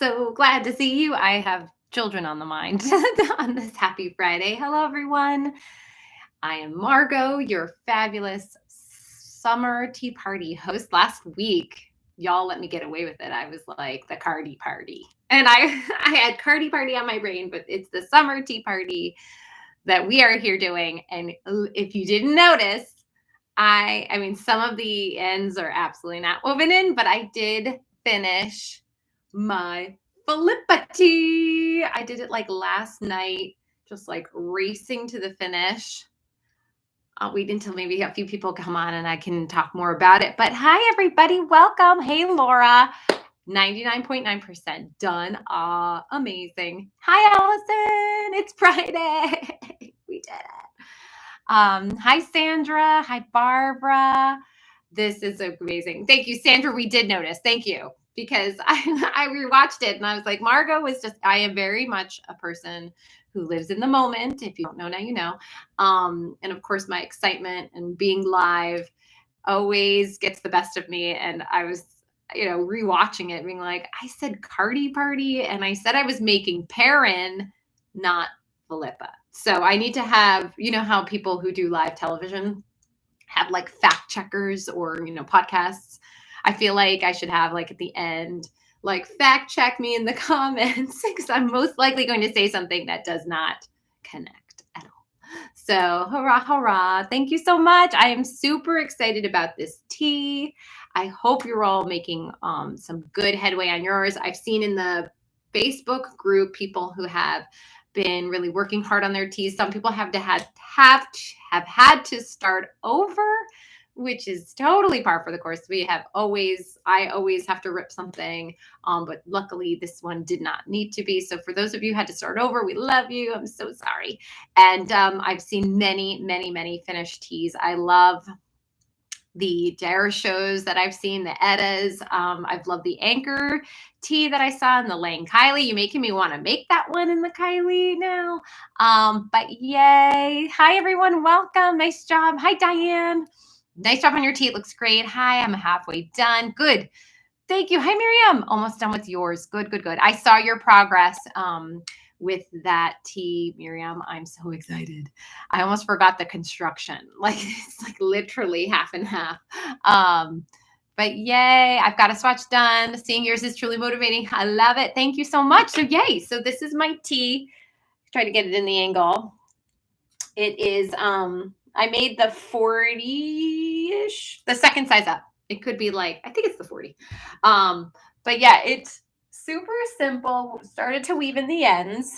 So glad to see you. I have children on the mind on this happy Friday. Hello, everyone. I am Margot, your fabulous summer tea party host. Last week, y'all let me get away with it. I was like the Cardi party. And I had Cardi party on my brain, but it's the summer tea party that we are here doing. And if you didn't notice, I mean, some of the ends are absolutely not woven in, but I did finish my Filippa tea. I did it like last night, just like racing to the finish. I'll wait until maybe a few people come on and I can talk more about it. But hi, everybody. Welcome. Hey, Laura. 99.9% done. Amazing. Hi, Allison. It's Friday. We did it. Hi, Sandra. Hi, Barbara. This is amazing. Thank you, Sandra. We did notice. Thank you. Because I rewatched it and I was like, Margot was just, I am very much a person who lives in the moment. If you don't know, now you know. And of course, my excitement and being live always gets the best of me. And I was, rewatching it, being like, I said Cardi party and I said I was making Perrin, not Philippa. So I need to have, how people who do live television have like fact checkers or, podcasts. I feel like I should have like at the end, like fact check me in the comments because I'm most likely going to say something that does not connect at all. So hurrah, hurrah. Thank you so much. I am super excited about this tea. I hope you're all making some good headway on yours. I've seen in the Facebook group people who have been really working hard on their teas. Some people have had to start over, which is totally par for the course. I always have to rip something, but luckily this one did not need to be. So for those of you who had to start over, we love you. I'm so sorry. And I've seen many, many, many finished teas. I love the Dare shows that I've seen, the Eddas. I've loved the Anchor tea that I saw in the Lane Kylie. You're making me want to make that one in the Kylie now. But yay. Hi, everyone. Welcome. Nice job. Hi, Diane. Nice job on your tea. It looks great. Hi, I'm halfway done. Good. Thank you. Hi, Miriam. Almost done with yours. Good, good, good. I saw your progress with that tea, Miriam. I'm so excited. I almost forgot the construction. Like it's like literally half and half. But yay, I've got a swatch done. Seeing yours is truly motivating. I love it. Thank you so much. So yay. So this is my tea. Try to get it in the angle. It is, I made the 40-ish, the second size up. It could be like, I think it's the 40. But yeah, it's super simple. Started to weave in the ends.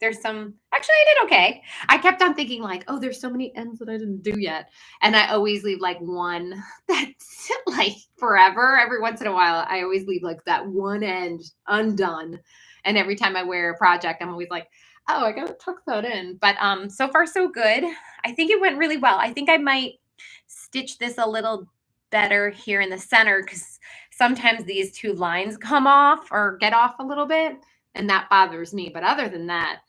Actually I did okay. I kept on thinking like, oh, there's so many ends that I didn't do yet. And I always leave like one that's like forever. Every once in a while, I always leave like that one end undone. And every time I wear a project, I'm always like, oh, I gotta tuck that in. But so far so good. I think it went really well. I think I might stitch this a little better here in the center because sometimes these two lines come off or get off a little bit, and that bothers me. But other than that,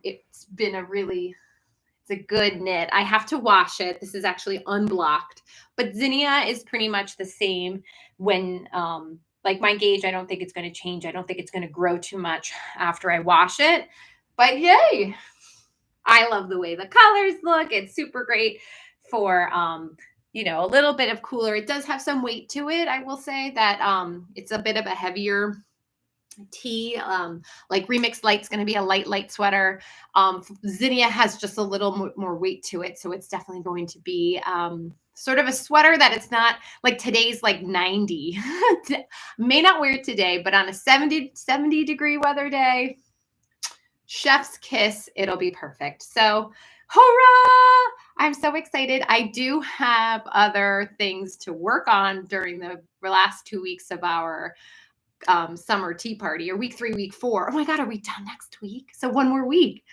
it's been it's a good knit. I have to wash it. This is actually unblocked, but zinnia is pretty much the same when like my gauge, I don't think it's going to change. I don't think it's going to grow too much after I wash it. But yay, I love the way the colors look. It's super great for, a little bit of cooler. It does have some weight to it. I will say that it's a bit of a heavier tea. Like Remix Light's going to be a light sweater. Zinnia has just a little more weight to it. So it's definitely going to be sort of a sweater that it's not like today's like 90. May not wear it today, but on a 70 degree weather day, chef's kiss, it'll be perfect. So hurrah! I'm so excited. I do have other things to work on during the last 2 weeks of our summer tea party, or week 3, week 4. Oh my God, are we done next week? So one more week.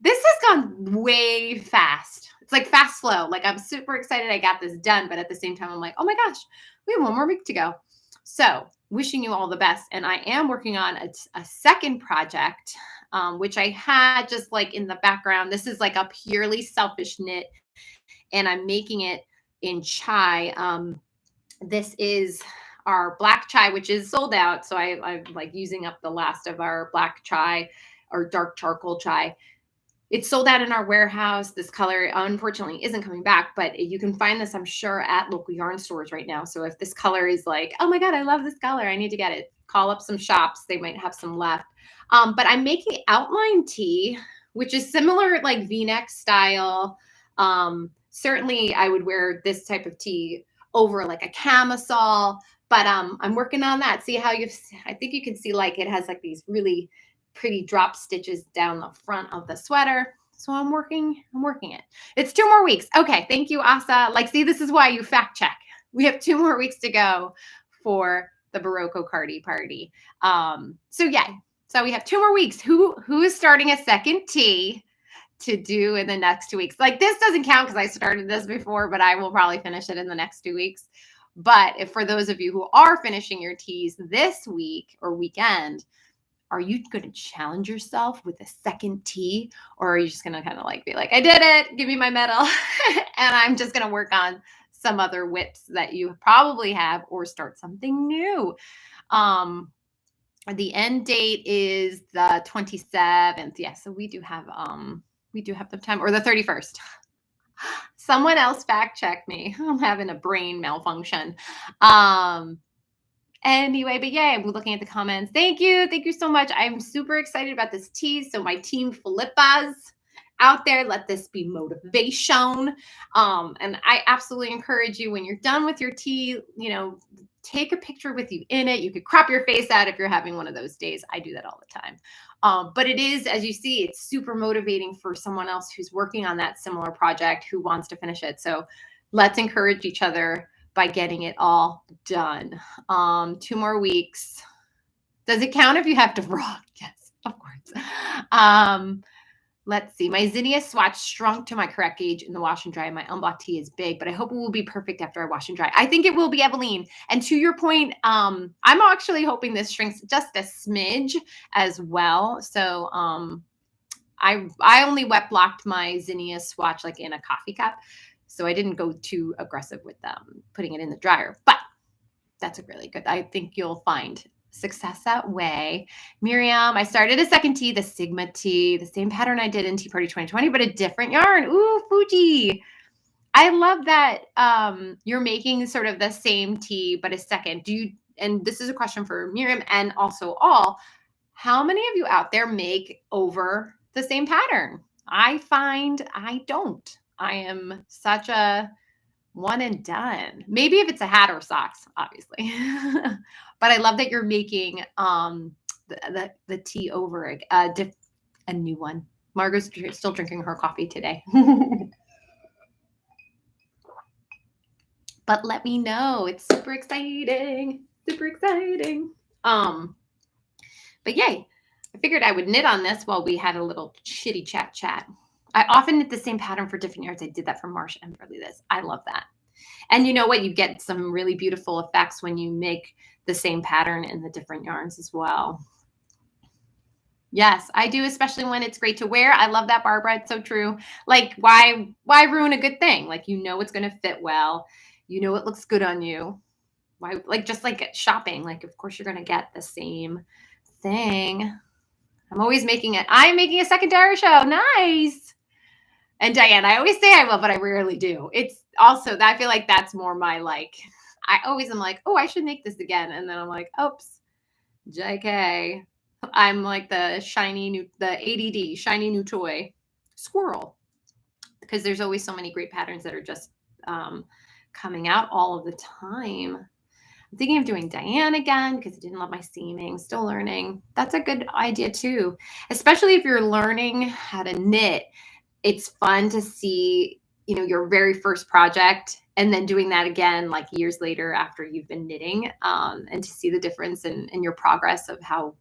This has gone way fast. It's like fast flow. Like I'm super excited I got this done, but at the same time, I'm like, oh my gosh, we have one more week to go. So wishing you all the best. And I am working on a second project, which I had just like in the background. This is like a purely selfish knit, and I'm making it in chai. This is our black chai, which is sold out. So I'm like using up the last of our black chai or dark charcoal chai. It's sold out in our warehouse. This color, unfortunately, isn't coming back, but you can find this, I'm sure, at local yarn stores right now. So if this color is like, oh my God, I love this color, I need to get it, call up some shops. They might have some left. But I'm making outline tea, which is similar, like V-neck style. Certainly, I would wear this type of tea over like a camisole, but I'm working on that. See how I think you can see like it has like these really pretty drop stitches down the front of the sweater. So I'm working it. It's 2 more weeks. Okay. Thank you, Asa. Like, see, this is why you fact check. We have 2 more weeks to go for the Berroco Cardi party. So yeah. So we have 2 more weeks. Who is starting a second tea to do in the next 2 weeks? Like, this doesn't count because I started this before, but I will probably finish it in the next 2 weeks. But if for those of you who are finishing your teas this week or weekend, are you going to challenge yourself with a second tea, or are you just going to kind of like be like, I did it, give me my medal, and I'm just going to work on some other whips that you probably have, or start something new? The end date is the 27th. Yeah, so we do have the time, or the 31st. Someone else fact check me. I'm having a brain malfunction. Anyway, but yeah, we're looking at the comments. Thank you so much. I'm super excited about this tea. So my team Philippas out there, let this be motivation. And I absolutely encourage you, when you're done with your tea, take a picture with you in it. You could crop your face out if you're having one of those days. I do that all the time. But it is, as you see, it's super motivating for someone else who's working on that similar project, who wants to finish it. So let's encourage each other by getting it all done. 2 more weeks. Does it count if you have to rock? Yes, of course. Let's see. My zinnia swatch shrunk to my correct gauge in the wash and dry. My unblocked tea is big, but I hope it will be perfect after I wash and dry. I think it will be, Eveline. And to your point, I'm actually hoping this shrinks just a smidge as well. So I only wet blocked my zinnia swatch like in a coffee cup. So I didn't go too aggressive with putting it in the dryer, but that's a really good. I think you'll find success that way. Miriam, I started a second tea, the Sigma tea, the same pattern I did in Tea Party 2020, but a different yarn. Ooh, Fuji. I love that you're making sort of the same tea, but a second. And this is a question for Miriam and also all, how many of you out there make over the same pattern? I find I don't. I am such a one and done. Maybe if it's a hat or socks, obviously. But I love that you're making the tea over a new one. Margot's still drinking her coffee today. But let me know. It's super exciting. Super exciting. But yay. I figured I would knit on this while we had a little chitty chat. I often knit the same pattern for different yarns. I did that for Marsh and for this. I love that. And you know what? You get some really beautiful effects when you make the same pattern in the different yarns as well. Yes, I do, especially when it's great to wear. I love that, Barbara. It's so true. Like, why ruin a good thing? Like, it's going to fit well. It looks good on you. Why? Like, just like shopping. Like, of course, you're going to get the same thing. I'm making a secondary show. Nice. And Diane, I always say I will, but I rarely do. It's also, I feel like that's more my like, I always am like, oh, I should make this again. And then I'm like, oops, JK. I'm like the ADD, shiny new toy squirrel. Because there's always so many great patterns that are just coming out all of the time. I'm thinking of doing Diane again because I didn't love my seaming. Still learning. That's a good idea too. Especially if you're learning how to knit. It's fun to see, your very first project and then doing that again like years later after you've been knitting, and to see the difference in your progress of how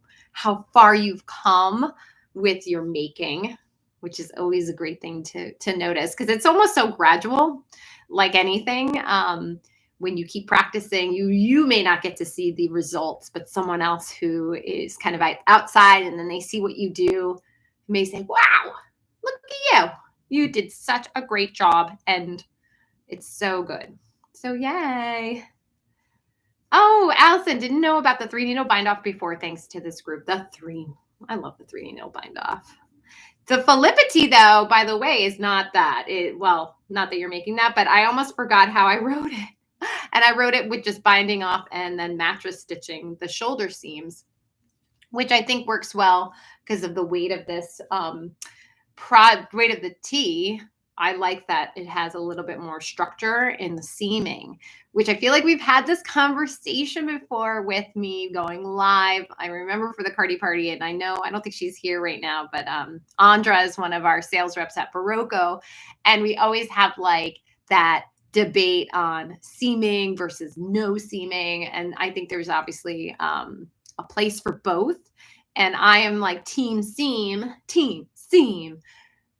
far you've come with your making, which is always a great thing to notice because it's almost so gradual, like anything. When you keep practicing, you may not get to see the results, but someone else who is kind of outside and then they see what you do may say, wow, look at you. You did such a great job and it's so good. So yay. Oh, Allison, didn't know about the 3-needle bind off before, thanks to this group. I love the 3-needle bind off. The Felippity, though, by the way, is not that. Well, not that you're making that, but I almost forgot how I wrote it. And I wrote it with just binding off and then mattress stitching the shoulder seams, which I think works well because of the weight of this weight of the tee. I like that it has a little bit more structure in the seaming, which I feel like we've had this conversation before with me going live. I remember for the Cardi Party, and I don't think she's here right now, but Andra is one of our sales reps at Berroco, and we always have like that debate on seaming versus no seaming. And I think there's obviously a place for both. And I am like team seam,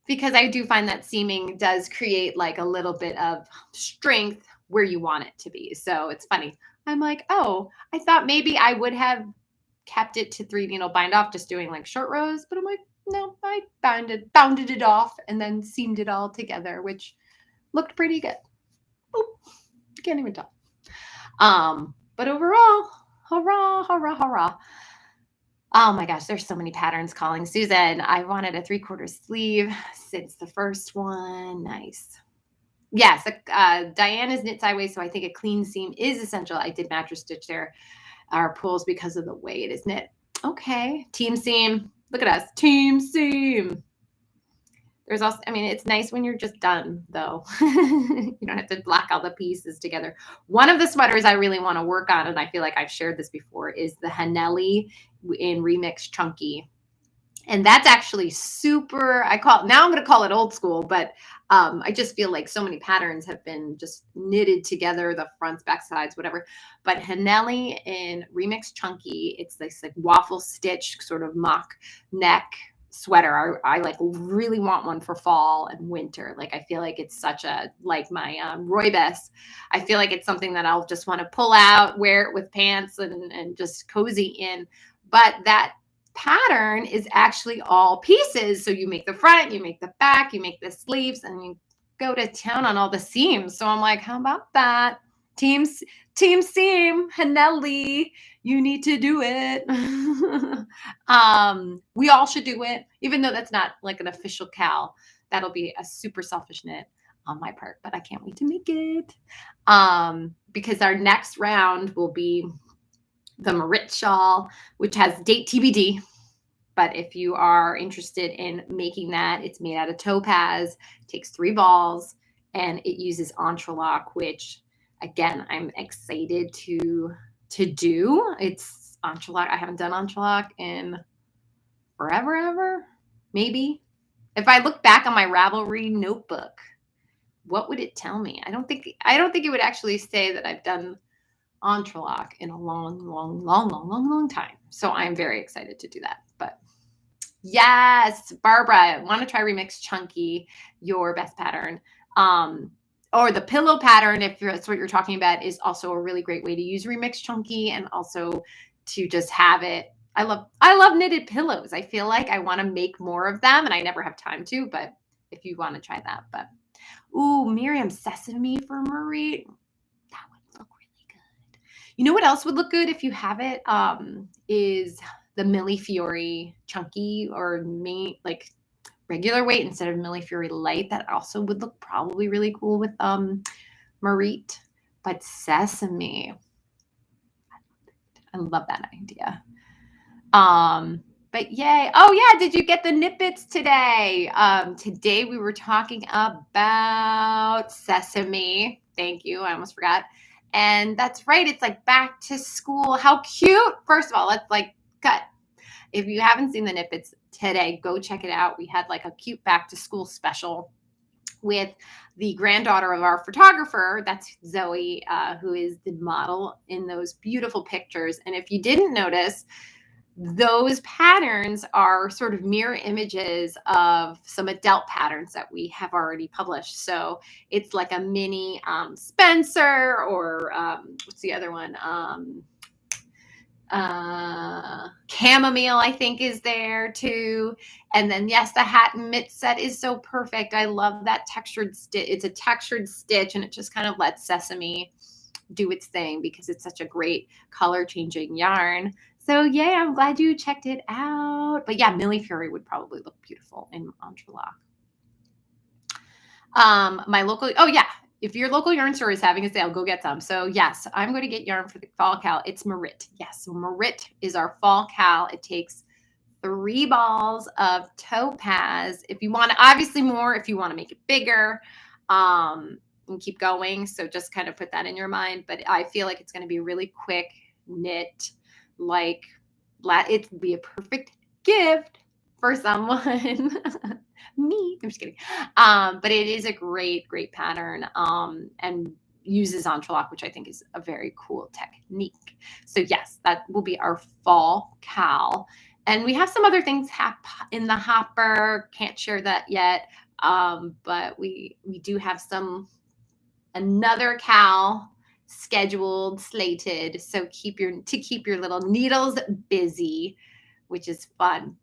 because I do find that seaming does create like a little bit of strength where you want it to be. So it's funny. I'm like, oh, I thought maybe I would have kept it to 3-needle bind off, just doing like short rows, but I'm like, no, I bounded it off and then seamed it all together, which looked pretty good. Oh, can't even tell. But overall, hurrah, hurrah, hurrah. Oh my gosh, there's so many patterns calling. Susan, I wanted a 3/4 sleeve since the first one. Nice. Yes, Diane is knit sideways, so I think a clean seam is essential. I did mattress stitch there, our pulls, because of the way it is knit. Okay, team seam. Look at us, team seam. There's also, I mean, it's nice when you're just done, though. You don't have to block all the pieces together. One of the sweaters I really want to work on, and I feel like I've shared this before, is the Hanelli in Remix Chunky. And that's actually super, now I'm going to call it old school, but I just feel like so many patterns have been just knitted together, the fronts, back sides, whatever. But Hanelli in Remix Chunky, it's this like waffle stitch sort of mock neck sweater. I like really want one for fall and winter. Like I feel like it's such a, like my Roybess, I feel like it's something that I'll just want to pull out, wear it with pants and just cozy in. But that pattern is actually all pieces. So you make the front, you make the back, you make the sleeves, and you go to town on all the seams. So I'm like, how about that? Team seam, Hanelli, you need to do it. We all should do it, even though that's not like an official cal. That'll be a super selfish knit on my part, but I can't wait to make it. Because our next round will be the Marit shawl, which has date TBD. But if you are interested in making that, it's made out of topaz, takes 3 balls, and it uses entrelac, which again, I'm excited to do. It's entrelac. I haven't done entrelac in forever, ever, maybe. If I look back on my Ravelry notebook, what would it tell me? I don't think it would actually say that I've done entrelac in a long time. So I'm very excited to do that. But yes, Barbara, want to try Remix Chunky, your best pattern. Or the pillow pattern, if that's what you're talking about, is also a really great way to use Remix Chunky, and also to just have it. I love knitted pillows. I feel like I want to make more of them, and I never have time to, but if you want to try that. But ooh, Miriam, sesame for Marie. That would look really good. You know what else would look good if you have it? Is the Millie Fiore Chunky, or like regular weight instead of Millie Fiore light. That also would look probably really cool with Marit. But sesame, I love that idea. But yay. Oh yeah, did you get the knit bits today? Today we were talking about sesame. Thank you. I almost forgot. And that's right. It's like back to school. How cute. First of all, let's like cut. If you haven't seen the knit bits today, go check it out. We had like a cute back to school special with the granddaughter of our photographer. That's Zoe, who is the model in those beautiful pictures. And if you didn't notice, those patterns are sort of mirror images of some adult patterns that we have already published. So it's like a mini Spencer, or what's the other one? Chamomile, I think, is there too. And then yes, the hat and mitt set is so perfect. I love that textured stitch. It's a textured stitch, and it just kind of lets sesame do its thing because it's such a great color changing yarn. So yeah, I'm glad you checked it out. But yeah, Millie Fury would probably look beautiful in entrelac. My local, oh yeah, if your local yarn store is having a sale, go get some. So yes, I'm going to get yarn for the fall cal. It's Marit. Yes, so Marit is our fall cal. It takes 3 balls of topaz. If you want, obviously more, if you want to make it bigger, and keep going. So just kind of put that in your mind. But I feel like it's going to be a really quick knit, like it'd be a perfect gift for someone. Me. I'm just kidding. But it is a great, great pattern, and uses entrelac, which I think is a very cool technique. So yes, that will be our fall cal. And we have some other things in the hopper. Can't share that yet. But we do have another cal scheduled, slated. So keep your little needles busy, which is fun.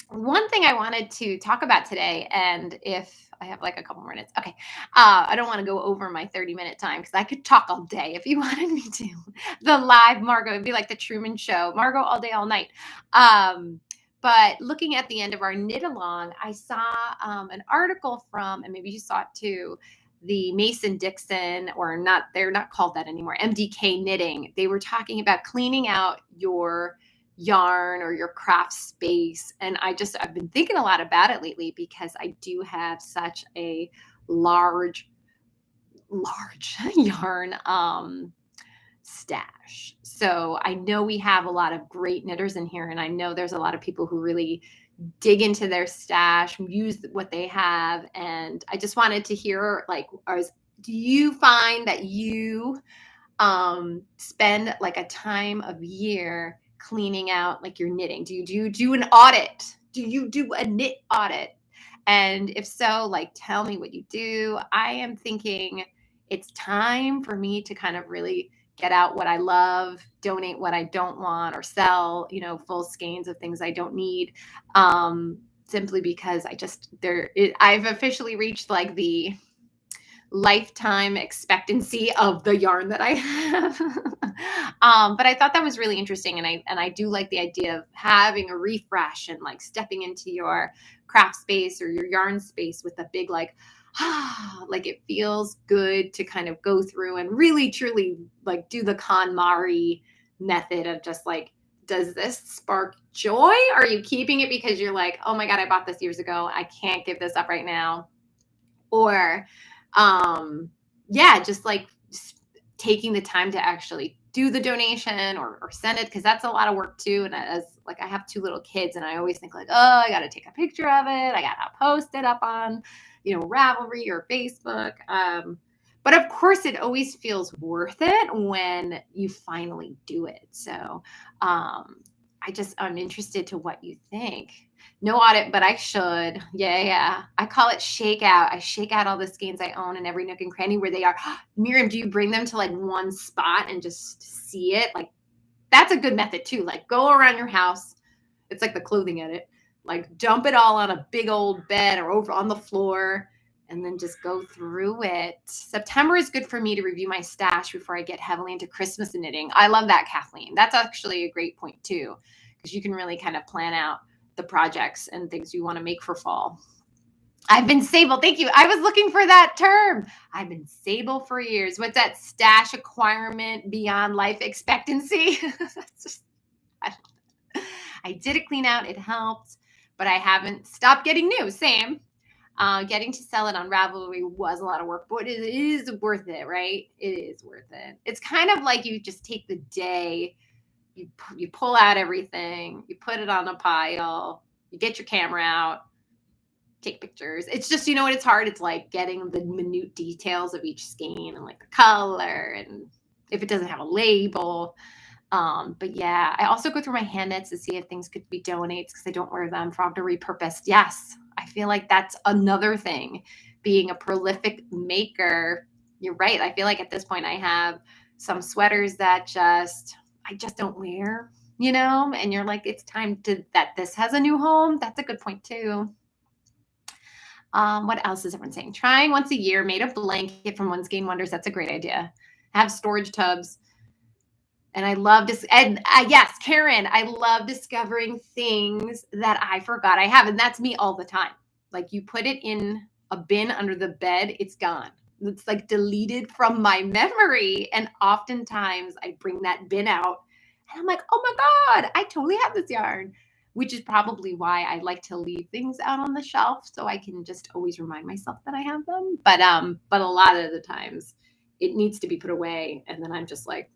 One thing I wanted to talk about today, and if I have like a couple more minutes, okay. I don't want to go over my 30-minute time because I could talk all day if you wanted me to. The live Margot, it'd be like the Truman Show, Margot all day, all night. But looking at the end of our knit along, I saw an article from, and maybe you saw it too, the Mason Dixon, or not, they're not called that anymore, MDK Knitting. They were talking about cleaning out your yarn or your craft space. And I've been thinking a lot about it lately because I do have such a large yarn stash. So I know we have a lot of great knitters in here, and I know there's a lot of people who really dig into their stash, use what they have. And I just wanted to hear, like, do you find that you spend like a time of year cleaning out like your knitting? Do you do an audit? Do you do a knit audit? And if so, like, tell me what you do. I am thinking it's time for me to kind of really get out what I love, donate what I don't want, or sell, full skeins of things I don't need. Simply because I've officially reached like the lifetime expectancy of the yarn that I have. But I thought that was really interesting. And I do like the idea of having a refresh and like stepping into your craft space or your yarn space with a big, like it feels good to kind of go through and really truly like do the KonMari method of just like, does this spark joy? Are you keeping it because you're like, oh my God, I bought this years ago, I can't give this up right now? Or just like taking the time to actually do the donation or send it, because that's a lot of work too. And as like, I have 2 little kids, and I always think like, oh, I got to take a picture of it, I got to post it up on Ravelry or Facebook. But of course it always feels worth it when you finally do it. So I'm interested to what you think. No audit, but I should. Yeah. I call it shake out. I shake out all the skeins I own in every nook and cranny where they are. Miriam, do you bring them to like one spot and just see it? Like, that's a good method too. Like, go around your house. It's like the clothing edit. Like, dump it all on a big old bed or over on the floor, and then just go through it. September is good for me to review my stash before I get heavily into Christmas knitting. I love that, Kathleen. That's actually a great point too, because you can really kind of plan out the projects and things you want to make for fall. I've been sable. Thank you. I was looking for that term. I've been sable for years. What's that? Stash acquirement beyond life expectancy. I did a clean out. It helped, but I haven't stopped getting new. Same. Getting to sell it on Ravelry was a lot of work, but it is worth it, right? It is worth it. It's kind of like you just take the day, you pull out everything, you put it on a pile, you get your camera out, take pictures. It's just, what it's hard. It's like getting the minute details of each skein and like the color, and if it doesn't have a label. But yeah, I also go through my hand knits to see if things could be donates because I don't wear them, for to repurpose. Yes, I feel like that's another thing. Being a prolific maker, you're right. I feel like at this point I have some sweaters that I just don't wear, and you're like, it's time that this has a new home. That's a good point too. What else is everyone saying? Trying once a year, made a blanket from One Skein Wonders. That's a great idea. have storage tubs. And I love this. And yes, Karen, I love discovering things that I forgot I have. And that's me all the time. Like you put it in a bin under the bed, it's gone. It's like deleted from my memory. And oftentimes I bring that bin out and I'm like, oh my God, I totally have this yarn, which is probably why I like to leave things out on the shelf so I can just always remind myself that I have them. But a lot of the times it needs to be put away. And then I'm just like,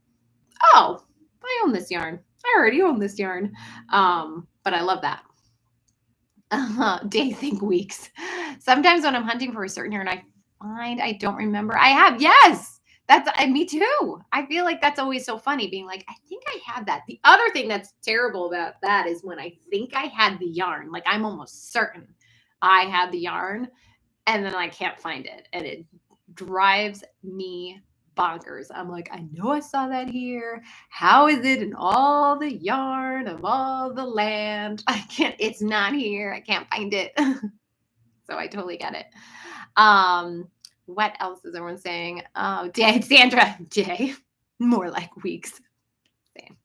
oh, I own this yarn. I already own this yarn. But I love that. Day think weeks. Sometimes when I'm hunting for a certain yarn, I find I don't remember. I have, yes. That's me too. I feel like that's always so funny being like, I think I have that. The other thing that's terrible about that is when I think I had the yarn, like I'm almost certain I had the yarn and then I can't find it. And it drives me bonkers. I'm like, I know I saw that here. How is it in all the yarn of all the land? I can't, it's not here. I can't find it. So I totally get it. What else is everyone saying? Oh, Sandra, Jay, more like weeks. Same.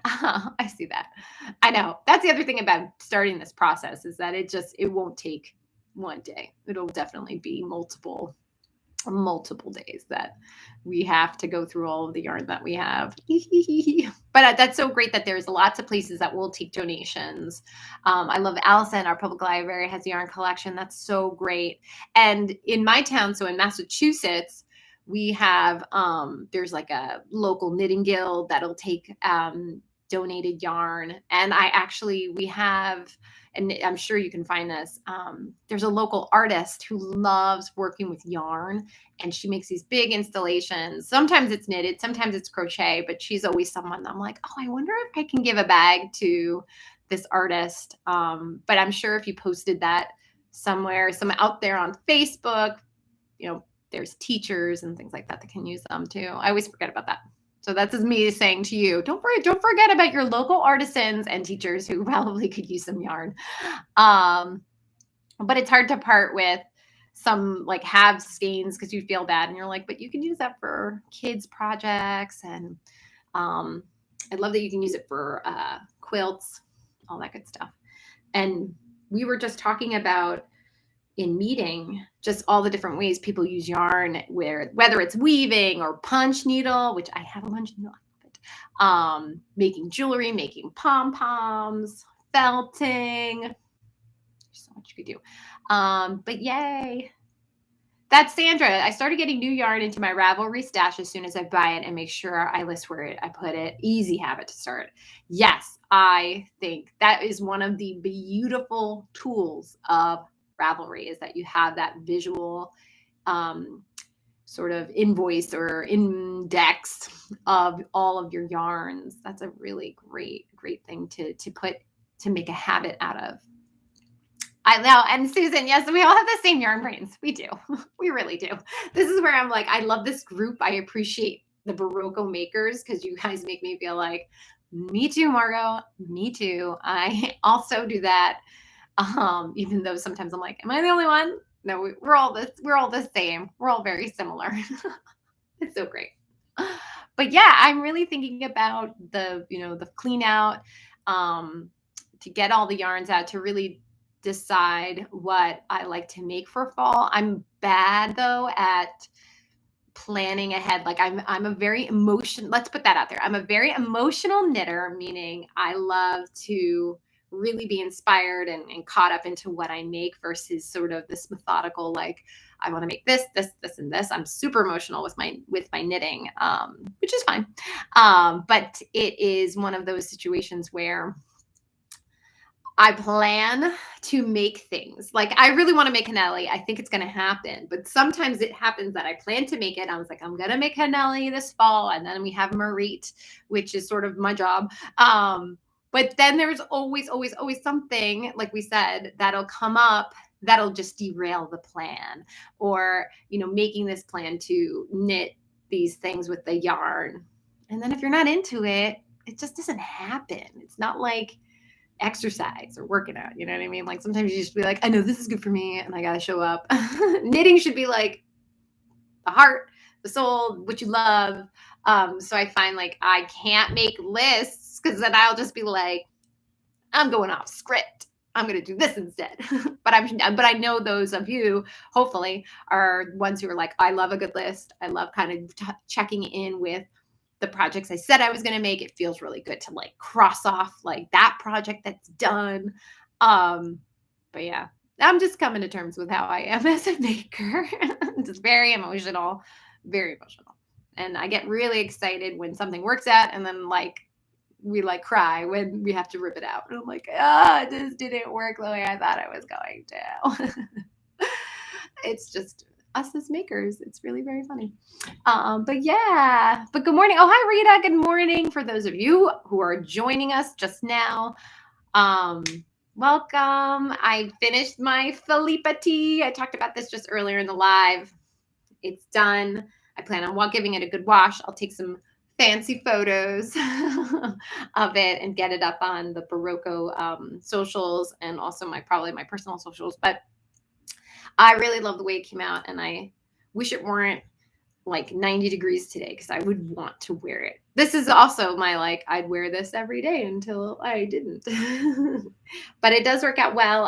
I see that. I know. That's the other thing about starting this process is that it won't take one day. It'll definitely be multiple days that we have to go through all of the yarn that we have. But that's so great that there's lots of places that will take donations. I love Allison, our public library has a yarn collection. That's so great. And in my town, so in Massachusetts, we have, there's like a local knitting guild that'll take donated yarn. And we have, and I'm sure you can find this. There's a local artist who loves working with yarn, and she makes these big installations. Sometimes it's knitted, sometimes it's crochet, but she's always someone I'm like, oh, I wonder if I can give a bag to this artist. But I'm sure if you posted that somewhere, some out there on Facebook, there's teachers and things like that can use them too. I always forget about that. So that's me saying to you, don't forget about your local artisans and teachers who probably could use some yarn. But it's hard to part with some like halves skeins because you feel bad and you're like, but you can use that for kids projects. And I love that you can use it for quilts, all that good stuff. And we were just talking about in meeting just all the different ways people use yarn, whether it's weaving or punch needle, which I have a punch needle, making jewelry, making pom-poms, felting. There's so much you could do. But yay. That's Sandra. I started getting new yarn into my Ravelry stash as soon as I buy it and make sure I list where I put it. Easy habit to start. Yes, I think that is one of the beautiful tools of Ravelry is that you have that visual sort of invoice or index of all of your yarns. That's a really great thing to make a habit out of. I know. And Susan, yes, we all have the same yarn brains. We do. We really do. This is where I'm like, I love this group. I appreciate the Berroco makers because you guys make me feel like, me too, Margot. Me too. I also do that. Even though sometimes I'm like, am I the only one? No, we're all the same. We're all very similar. It's so great. But yeah, I'm really thinking about the clean out, to get all the yarns out, to really decide what I like to make for fall. I'm bad though at planning ahead. Like I'm a very let's put that out there. I'm a very emotional knitter, meaning I love to really be inspired and caught up into what I make versus sort of this methodical, like I want to make this, and this. I'm super emotional with my knitting, which is fine. But it is one of those situations where I plan to make things. Like I really want to make cannelli. I think it's going to happen, but sometimes it happens that I plan to make it. I was like, I'm going to make cannelli this fall. And then we have Marite, which is sort of my job. But then there's always something, like we said, that'll come up that'll just derail the plan, or, making this plan to knit these things with the yarn. And then if you're not into it, it just doesn't happen. It's not like exercise or working out. You know what I mean? Like sometimes you just be like, I know this is good for me and I got to show up. Knitting should be like the heart. sold, what you love. So I find like I can't make lists because then I'll just be like, I'm going off script. I'm going to do this instead. but I know those of you, hopefully, are ones who are like, I love a good list. I love kind of checking in with the projects I said I was going to make. It feels really good to like cross off like that project that's done. But yeah, I'm just coming to terms with how I am as a maker. Just very emotional, very emotional. And I get really excited when something works out, and then like we like cry when we have to rip it out. And I'm like, this didn't work the way I thought it was going to. It's just us as makers. It's really very funny. But yeah, but good morning. Oh, hi, Rita. Good morning. For those of you who are joining us just now, welcome. I finished my Filippa tea. I talked about this just earlier in the live. It's done. I plan on giving it a good wash. I'll take some fancy photos of it and get it up on the Berroco socials and also probably my personal socials. But I really love the way it came out, and I wish it weren't like 90 degrees today because I would want to wear it. This is also my like, I'd wear this every day until I didn't. But it does work out well.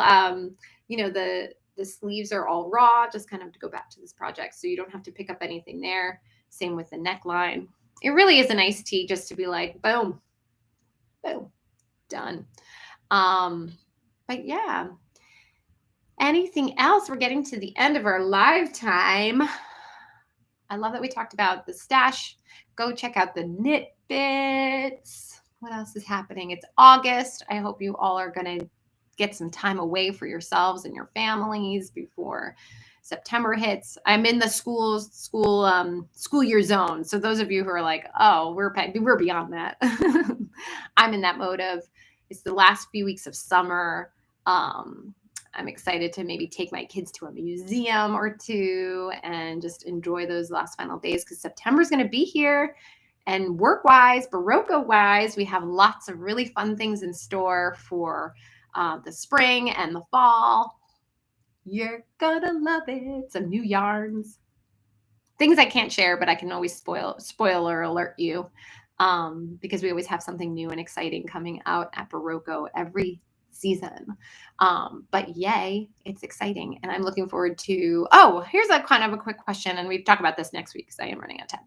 The sleeves are all raw, just kind of to go back to this project. So you don't have to pick up anything there. Same with the neckline. It really is a nice tee just to be like, boom, boom, done. But yeah. Anything else? We're getting to the end of our live time. I love that we talked about the stash. Go check out the knit bits. What else is happening? It's August. I hope you all are going to get some time away for yourselves and your families before September hits. I'm in the school year zone. So those of you who are like, oh, we're beyond that. I'm in that mode of it's the last few weeks of summer. I'm excited to maybe take my kids to a museum or two and just enjoy those last final days because September is going to be here. And work-wise, Berroco-wise, we have lots of really fun things in store for the spring and the fall. You're gonna love it. Some new yarns. Things I can't share, but I can always spoiler alert you because we always have something new and exciting coming out at Berroco every season. But yay, it's exciting. And I'm looking forward to, here's a kind of a quick question. And we talk about this next week because I am running out of time.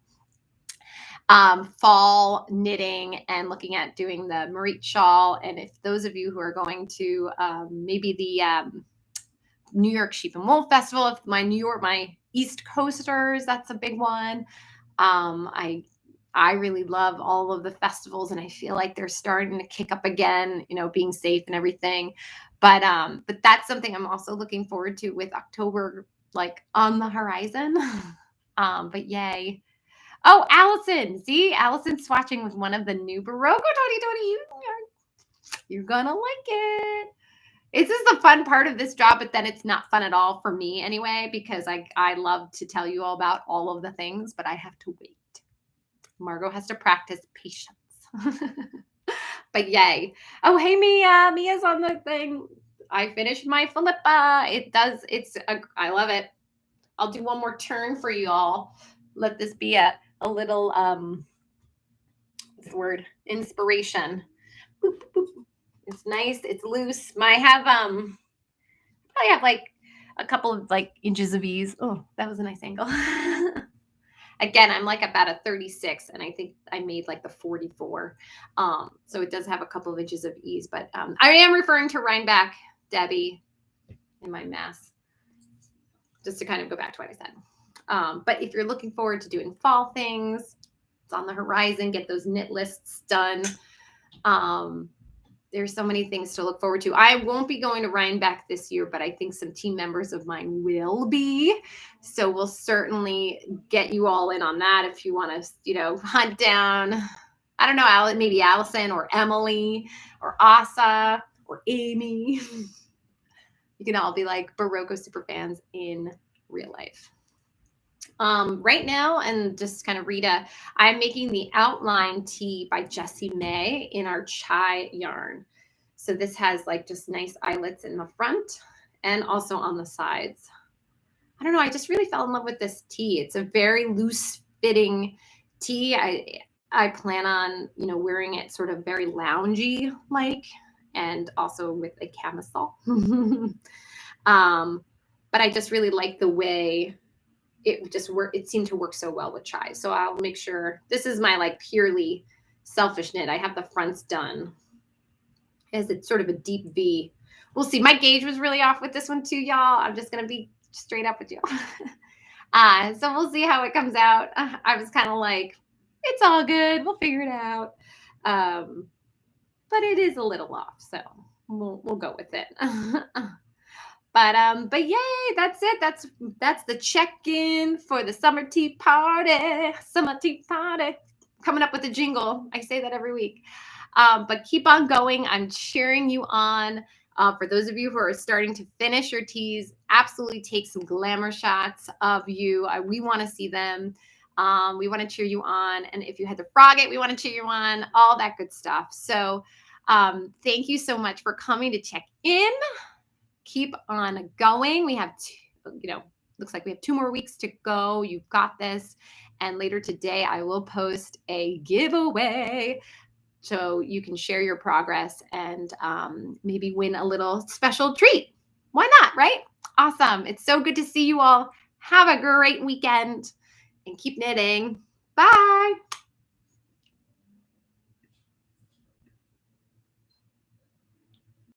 Fall knitting and looking at doing the Marit shawl. And if those of you who are going to maybe the New York Sheep and Wool Festival, if my East Coasters, that's a big one. I really love all of the festivals, and I feel like they're starting to kick up again, being safe and everything. But that's something I'm also looking forward to with October, like on the horizon. But yay. Oh, Allison. See, Allison's swatching with one of the new Berroco 2020. You're gonna like it. This is the fun part of this job, but then it's not fun at all for me anyway, because I love to tell you all about all of the things, but I have to wait. Margot has to practice patience. But yay. Oh, hey, Mia. Mia's on the thing. I finished my Filippa. I love it. I'll do one more turn for you all. Let this be a little, what's the word? Inspiration. Boop, boop, boop. It's nice. It's loose. I probably have like a couple of like inches of ease. Oh, that was a nice angle. Again, I'm like about a 36, and I think I made like the 44. So it does have a couple of inches of ease, but I am referring to Rhinebeck, Debbie, in my mess, just to kind of go back to what I said. But if you're looking forward to doing fall things, it's on the horizon. Get those knit lists done. There's so many things to look forward to. I won't be going to Rhinebeck this year, but I think some team members of mine will be. So we'll certainly get you all in on that if you want to, hunt down, I don't know, maybe Allison or Emily or Asa or Amy. You can all be like Berroco super fans in real life. Right now, and just kind of Rita, I'm making the outline tee by Jessie May in our chai yarn. So this has like just nice eyelets in the front and also on the sides. I don't know, I just really fell in love with this tea. It's a very loose fitting tea. I plan on, wearing it sort of very loungy like, and also with a camisole. um, but I just really like the way it seemed to work so well with chai. So I'll make sure this is my like purely selfish knit. I have the fronts done as it's sort of a deep V. We'll see. My gauge was really off with this one too, y'all. I'm just gonna be straight up with you. So we'll see how it comes out. I was kind of like, it's all good. We'll figure it out. Um, but it is a little off, so we'll go with it. But yay, that's it. That's the check-in for the summer tea party. Summer tea party. Coming up with a jingle. I say that every week. But keep on going. I'm cheering you on. For those of you who are starting to finish your teas, absolutely take some glamour shots of you. We want to see them. We want to cheer you on. And if you had to frog it, we want to cheer you on. All that good stuff. So thank you so much for coming to check in. Keep on going. We have, looks like we have 2 more weeks to go. You've got this. And later today, I will post a giveaway so you can share your progress and maybe win a little special treat. Why not, right? Awesome. It's so good to see you all. Have a great weekend and keep knitting. Bye.